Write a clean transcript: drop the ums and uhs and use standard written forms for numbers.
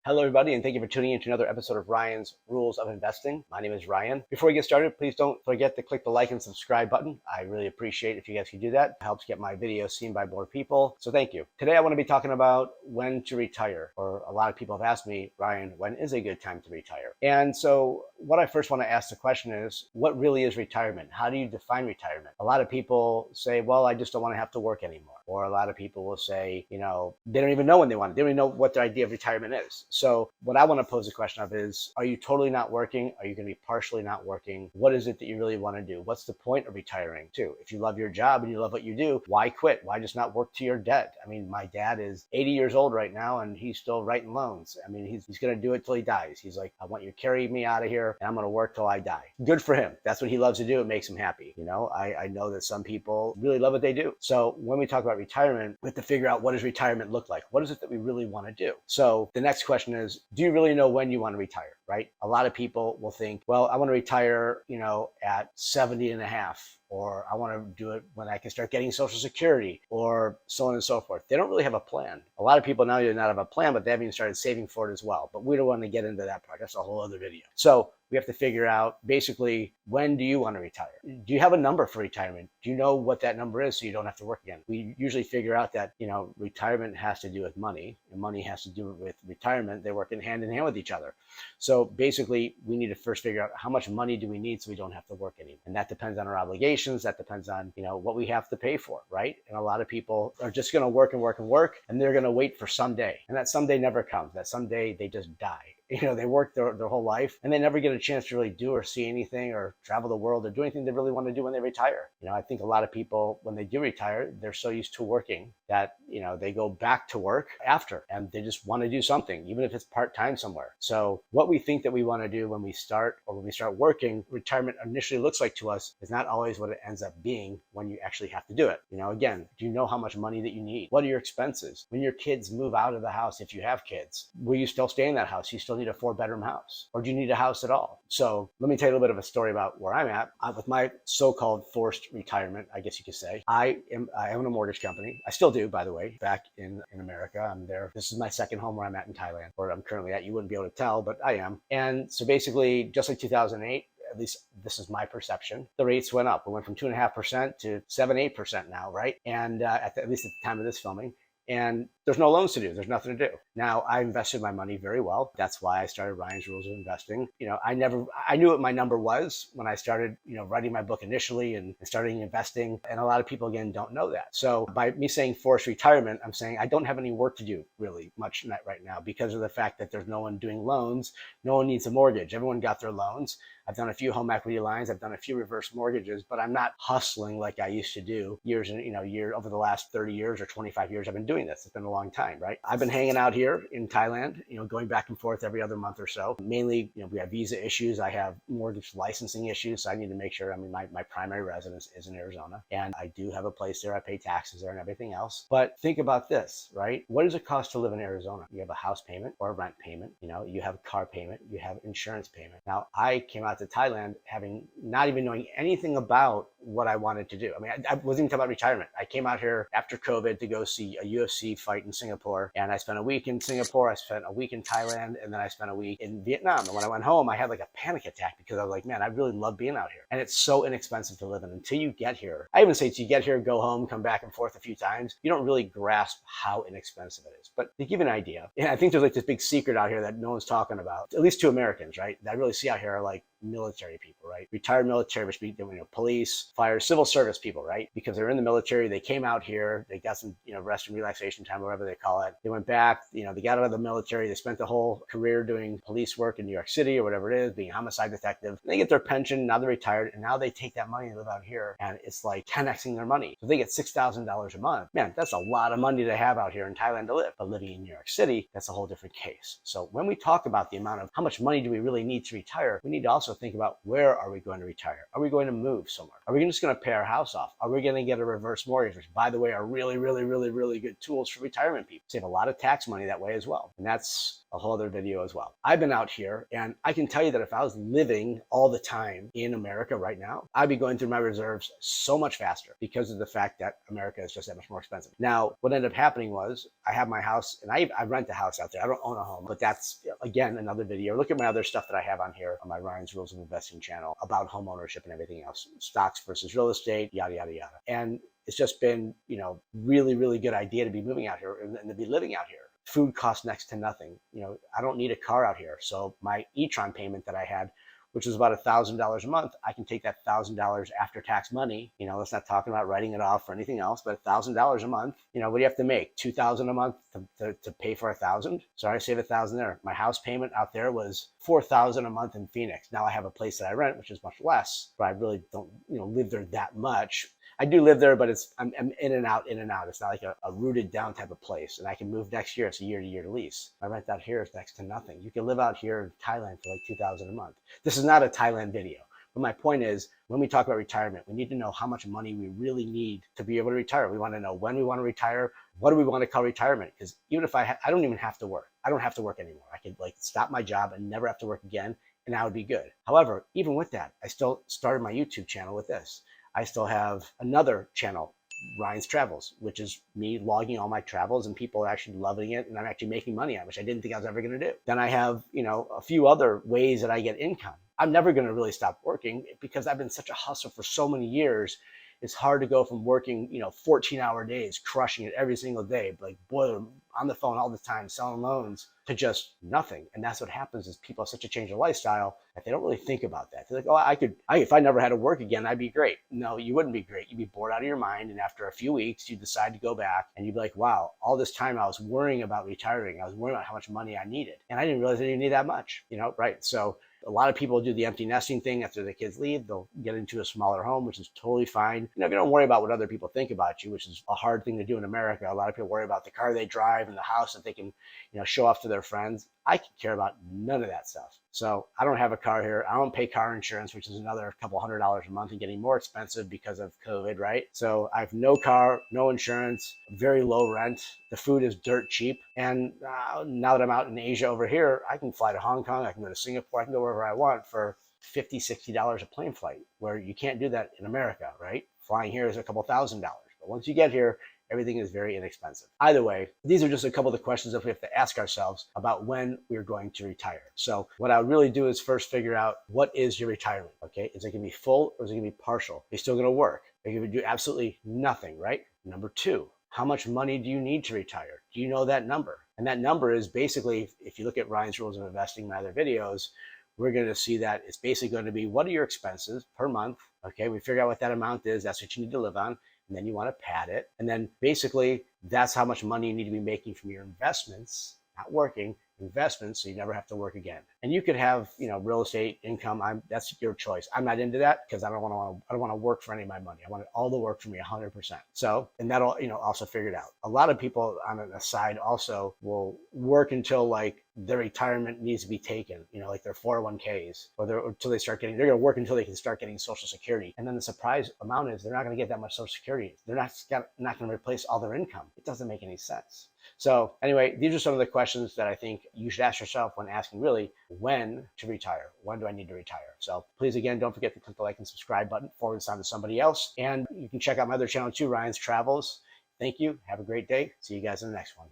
Hello, everybody, and thank you for tuning in to another episode of Ryan's Rules of Investing. My name is Ryan. Before we get started, please don't forget to click the like and subscribe button. I really appreciate it if you guys can do that. It helps get my videos seen by more people, so thank you. Today, I want to be talking about when to retire. Or a lot of people have asked me, Ryan, when is a good time to retire? And so what I first want to ask the question is, what really is retirement? How do you define retirement? A lot of people say, well, I just don't want to have to work anymore. Or a lot of people will say, they don't even know when they want it. They don't even know what their idea of retirement is. So what I want to pose the question of is, are you totally not working? Are you going to be partially not working? What is it that you really want to do? What's the point of retiring too? If you love your job and you love what you do, why quit? Why just not work to your debt? I mean, my dad is 80 years old right now and he's still writing loans. I mean, he's going to do it till he dies. He's like, I want you to carry me out of here and I'm going to work till I die. Good for him. That's what he loves to do. It makes him happy. I know that some people really love what they do. So when we talk about retirement, we have to figure out, what does retirement look like? What is it that we really want to do? So the next question is, do you really know when you want to retire, right? A lot of people will think, well, I want to retire, at 70 and a half, or I want to do it when I can start getting Social Security, or so on and so forth. They don't really have a plan. A lot of people now do not have a plan, but they haven't even started saving for it as well. But we don't want to get into that part. That's a whole other video. So we have to figure out, basically, when do you want to retire? Do you have a number for retirement? Do you know what that number is so you don't have to work again? We usually figure out that, retirement has to do with money, and money has to do with retirement. They work hand in hand with each other. So basically, we need to first figure out, how much money do we need so we don't have to work anymore? And that depends on our obligations. That depends on, what we have to pay for, right? And a lot of people are just going to work and work and work, and they're going to wait for someday. And that someday never comes. That someday they just die. They work their whole life and they never get a chance to really do or see anything or travel the world or do anything they really want to do when they retire. I think a lot of people, when they do retire, they're so used to working that, they go back to work after and they just want to do something, even if it's part-time somewhere. So what we think that we want to do when we start working, retirement initially looks like to us is not always what it ends up being when you actually have to do it. Again, do you know how much money that you need? What are your expenses? When your kids move out of the house, if you have kids, will you still stay in that house? You still need a 4-bedroom house, or do you need a house at all? So let me tell you a little bit of a story about where I'm at with my so-called forced retirement, I guess you could say. I own a mortgage company. I still do, by the way, back in America. I'm there. This is my second home where I'm at in Thailand, where I'm currently at. You wouldn't be able to tell, but I am. And so basically, just like 2008, at least this is my perception, the rates went up. It went from 2.5% to 7-8% now, right? And at least at the time of this filming. And there's no loans to do. There's nothing to do. Now, I invested my money very well. That's why I started Ryan's Rules of Investing. I knew what my number was when I started, writing my book initially and starting investing. And a lot of people, again, don't know that. So by me saying forced retirement, I'm saying I don't have any work to do really much right now because of the fact that there's no one doing loans. No one needs a mortgage. Everyone got their loans. I've done a few home equity lines. I've done a few reverse mortgages, but I'm not hustling like I used to do over the last 30 years or 25 years. I've been doing this. It's been a long time, right? I've been hanging out here in Thailand, going back and forth every other month or so. Mainly, we have visa issues. I have mortgage licensing issues. So I need to make sure, my primary residence is in Arizona and I do have a place there. I pay taxes there and everything else. But think about this, right? What does it cost to live in Arizona? You have a house payment or a rent payment. You have a car payment. You have insurance payment. Now, I came out to Thailand having not even knowing anything about what I wanted to do. I wasn't even talking about retirement. I came out here after COVID to go see a UFC fight in Singapore. And I spent a week in Singapore. I spent a week in Thailand. And then I spent a week in Vietnam. And when I went home, I had like a panic attack because I was like, man, I really love being out here. And it's so inexpensive to live in until you get here. I even say until you get here, go home, come back and forth a few times. You don't really grasp how inexpensive it is. But to give you an idea, I think there's like this big secret out here that no one's talking about, at least to Americans, right? That I really see out here are like military people, right? Retired military, which means, police, fire, civil service people, right? Because they're in the military, they came out here, they got some, rest and relaxation time, whatever they call it. They went back, they got out of the military, they spent the whole career doing police work in New York City or whatever it is, being a homicide detective. They get their pension, now they're retired, and now they take that money and live out here, and it's like 10xing their money. So they get $6,000 a month. Man, that's a lot of money to have out here in Thailand to live. But living in New York City, that's a whole different case. So when we talk about the amount of how much money do we really need to retire, we need to also also think about, where are we going to retire? Are we going to move somewhere? Are we just going to pay our house off? Are we going to get a reverse mortgage, which, by the way, are really, really, really, really good tools for retirement people? Save a lot of tax money that way as well. And that's a whole other video as well. I've been out here, and I can tell you that if I was living all the time in America right now, I'd be going through my reserves so much faster because of the fact that America is just that much more expensive. Now, what ended up happening was I have my house, and I rent a house out there. I don't own a home, but that's, again, another video. Look at my other stuff that I have on here on my Ryan's Rules of Investing channel about home ownership and everything else, stocks versus real estate, yada, yada, yada. And it's just been, really, really good idea to be moving out here and to be living out here. Food costs next to nothing. I don't need a car out here. So my e-tron payment that I had, which was about $1,000 a month, I can take that $1,000 after tax money. Let's not talk about writing it off or anything else, but $1,000 a month. What do you have to make? $2,000 a month to pay for $1,000. So I saved $1,000 there. My house payment out there was $4,000 a month in Phoenix. Now I have a place that I rent, which is much less, but I really don't, live there that much. I do live there, but I'm in and out, in and out. It's not like a rooted down type of place. And I can move next year. It's a year-to-year lease. My rent out here is next to nothing. You can live out here in Thailand for like $2,000 a month. This is not a Thailand video. But my point is, when we talk about retirement, we need to know how much money we really need to be able to retire. We want to know when we want to retire. What do we want to call retirement? Because even if I don't even have to work. I don't have to work anymore. I could stop my job and never have to work again, and that would be good. However, even with that, I still started my YouTube channel with this. I still have another channel, Ryan's Travels, which is me logging all my travels, and people are actually loving it, and I'm actually making money on it, which I didn't think I was ever going to do. Then I have, a few other ways that I get income. I'm never going to really stop working because I've been such a hustle for so many years. It's hard to go from working, 14-hour days, crushing it every single day, like boiler on the phone all the time, selling loans, to just nothing. And that's what happens is people have such a change of lifestyle that they don't really think about that. They're like, if I never had to work again, I'd be great. No, you wouldn't be great. You'd be bored out of your mind. And after a few weeks, you decide to go back and you'd be like, wow, all this time I was worrying about retiring. I was worrying about how much money I needed. And I didn't realize I didn't need that much, right? So a lot of people do the empty nesting thing after the kids leave. They'll get into a smaller home, which is totally fine. If you don't worry about what other people think about you, which is a hard thing to do in America. A lot of people worry about the car they drive and the house that they can, show off to their friends. I can care about none of that stuff. So I don't have a car here. I don't pay car insurance, which is another couple $100 a month and getting more expensive because of COVID, right? So I have no car, no insurance, very low rent. The food is dirt cheap. And now that I'm out in Asia over here, I can fly to Hong Kong. I can go to Singapore. I can go wherever I want for $50, $60 a plane flight, where you can't do that in America, right? Flying here is a couple $1,000. But once you get here, everything is very inexpensive. Either way, these are just a couple of the questions that we have to ask ourselves about when we're going to retire. So what I would really do is first figure out, what is your retirement, okay? Is it gonna be full or is it gonna be partial? Are you still gonna work? Are you gonna do absolutely nothing, right? Number two, how much money do you need to retire? Do you know that number? And that number is basically, if you look at Ryan's Rules of Investing, my other videos, we're going to see that it's basically going to be, what are your expenses per month? Okay, we figure out what that amount is. That's what you need to live on. And then you want to pad it. And then basically that's how much money you need to be making from your investments, not working, investments, so you never have to work again. And you could have, real estate income. That's your choice. I'm not into that because I don't want to work for any of my money. I want it all to work for me 100%. So, and that'll, also figure it out. A lot of people on an aside also will work until like their retirement needs to be taken, like their 401ks, or until they start getting, they're going to work until they can start getting Social Security. And then the surprise amount is they're not going to get that much Social Security. They're not going to replace all their income. It doesn't make any sense. So anyway, these are some of the questions that I think you should ask yourself when asking really when to retire. When do I need to retire? So please, again, don't forget to click the like and subscribe button, forward this on to somebody else. And you can check out my other channel too, Ryan's Travels. Thank you. Have a great day. See you guys in the next one.